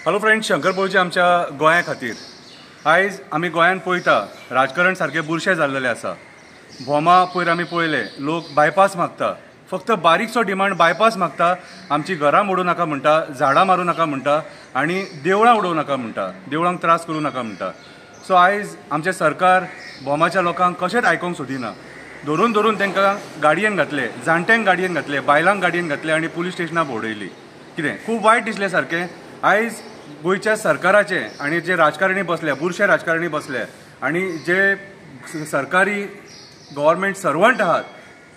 Hello friends, Shankar पळजी आमच्या गोंया खातीर आयज आमी गोंयान पळयता राजकारण सारकें बुरशें जाल्लेलें आसा। भोमा पयर आमी पळयले, लोक बायपास मागता, फक्त बारीकसो डिमांड बायपास मागता। आमची घरां मोडूं नाका म्हणटा, झाडां मारूं नाका म्हणटा आनी देवळां उडोवं नाका म्हणटा, देवळांक त्रास करूं नाका म्हणटा। सो आयज आमचें सरकार भोमाच्या लोकांक कशेंच आयकोंक सोदिना। धरून धरून तांकां गाडयेन घातले, जाणट्यांक गाडयेन घातले, बायलांक गाडयेन घातले आनी पुलीस स्टेशनार भोंवडयली। कितें खूब वायट दिसलें सारकें। आयज गोंयच्या सरकाराचे आनी जे राजकारणी बसले, बुरशे राजकारणी बसले आनी जे सरकारी गव्हर्मेंट सर्वंट आहात,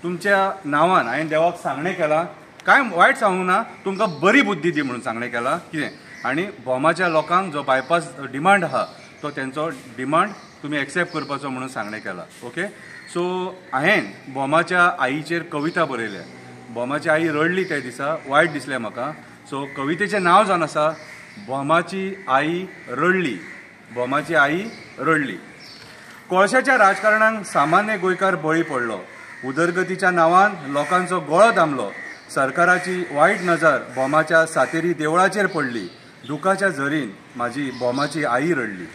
तुमच्या नांवान हांवें देवाक सांगणें केलां, कांय वायट सांगूंक ना, तुमकां बरी बुद्धी दी म्हणून सांगणें केलां। कितें आनी भोमाच्या लोकांक जो बायपास डिमांड आहा तो तेंचो डिमांड तुमी एक्सेप्ट करपाचो म्हणून सांगणें केलां। ओके, सो हांवें भोमाच्या आईचेर कविता बरयल्या। भोमाची आई रडली त्या दिसा, वायट दिसलें म्हाका। सो कवितेचें नांव जावन आसा भोमाची आई रडली। भोमाची आई रडली। कोळशाच्या राजकारणाक सामान्य गोंयकार बळी पडलो। उदरगतीच्या नांवान लोकांचो गळो दामलो। सरकाराची वायट नजर भोमाच्या सातेरी देवळाचेर पडली। दुखाच्या झरीन म्हाजी भोमाची आई रडली।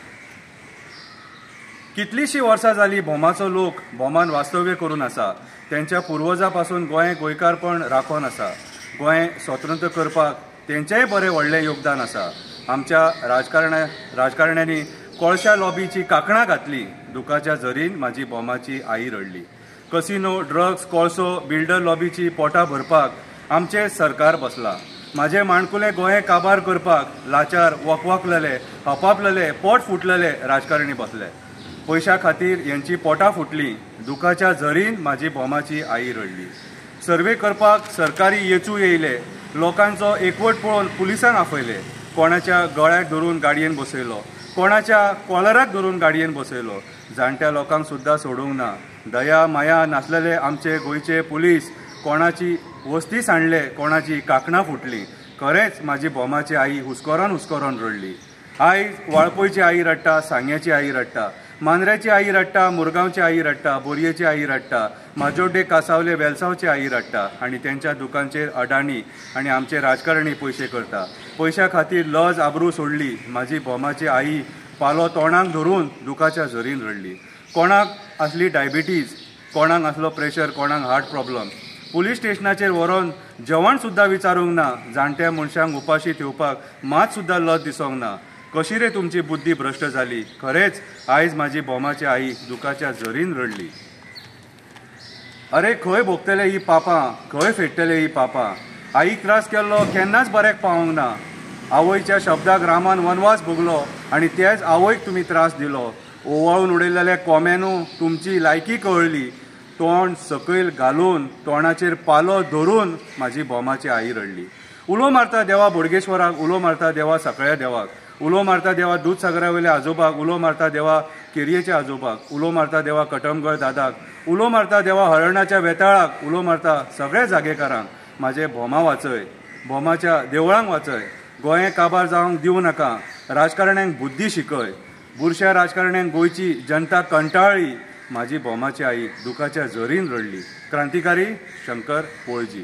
कितलीशीं वर्सां जालीं भोमाचो लोक भोमान वास्तव्य करून आसा। तेंच्या पुर्वजां पासून गोंय गोंयकारपण राखून आसा। गोंय स्वतंत्र करपाक तेंचेंय बरें व्हडलें योगदान आसा। आमच्या राजकारण्यांनी कोळशा लॉबीची कांकणां घातली। दुखाच्या झरीन म्हाजी भोमाची आई रडली। कसिनो, ड्रग्स, कोळसो, बिल्डर लॉबीची पोटां भरपाक आमचें सरकार बसलां। म्हाजे माणकुलें गोंय काबार करपाक लाचार वकवकलेले, हपापलेले, पोट फुटलेले राजकारणी बसले। पयशा खातीर हेंची पोटां फुटलीं। दुखाच्या झरीन म्हाजी भोमाची आई रडली। सर्वे करपाक सरकारी येचू येयले। लोकांचो एकवट पळोवन पुलिसांक आफयले। कोणाच्या गळ्याक धरून गाडयेन बसयलो, कोणाच्या कॉलराक धरून गाडयेन बसयलो। जाणट्या लोकांक सुद्दां सोडूंक ना। दया माया नासलेले आमचे गोंयचे पुलीस कोणाची वस्ती सांडले, कोणाची कांकणां फुटलीं। खरेंच म्हाजी भोमाची आई हुस्कोरान हुस्कोरान रडली। आयज वाळपयची आई रडटा, सांग्याची आई रडटा, मांद्र्याची आई रडटा, मुरगांवची आई रडटा, बोरयेची आई रडटा, माजोड्डे, कासावले, वेलसांवची आई रडटा आनी तेंच्या दुकांचेर अडाणी आनी आमचे राजकारणी पयशे करता। पयशा खातीर लज आबरू सोडली। म्हाजी भोमाची आई पालो तोंडाक धरून दुखाच्या झरीन रडली। कोणाक आसली डायबिटीज, कोणाक आसलो प्रेशर, कोणाक हार्ट प्रॉब्लम। पुलीस स्टेशनाचेर व्हरोन जेवण सुद्दां विचारूंक ना। जाणट्या मनशांक उपाशी ठेवपाक मात सुद्दां लज दिसोंक ना। कशी रे तुमची बुद्धी भ्रश्ट जाली। खरेंच आयज म्हाजी भोमाची आई दुखाच्या झरीन रडली। अरे खंय भोगतले ही पापां, खंय फेडटले ही पापां। आईक त्रास केल्लो केन्नाच बऱ्याक पावोंक ना। आवयच्या शब्दाक रामान वनवास भोगलो आनी तेच आवयक तुमी त्रास दिलो। ओवाळून उडयलेले कोम्यानू तुमची लायकी कळली। तोंड सकयल घालून तोंडाचेर पालो धरून म्हाजी भोमाची आई रडली। उलो मारता देवा बोडगेश्वराक, उलो मारता देवा सगळ्या देवाक, उलो मारता देवा दूधसागरा वयल्या आजोबाक, उलो मारता देवा केरयेच्या आजोबाक, उलो मारता देवा कटमगळ दादाक, उलो मारता देवा हरणाच्या वेताळाक, उलो मारता सगळ्या जागेकारांक। म्हाजे भोमा वाचय, भोमाच्या देवळांक वाचय। गोंय काबार जावंक दिवं नाका। राजकारण्यांक बुद्धी शिकय। बुरश्या राजकारण्यांक गोंयची जनता कंटाळ्ळी। म्हाजी भोमाची आई दुखाच्या झरीन रडली। क्रांतिकारी शंकर पळजी।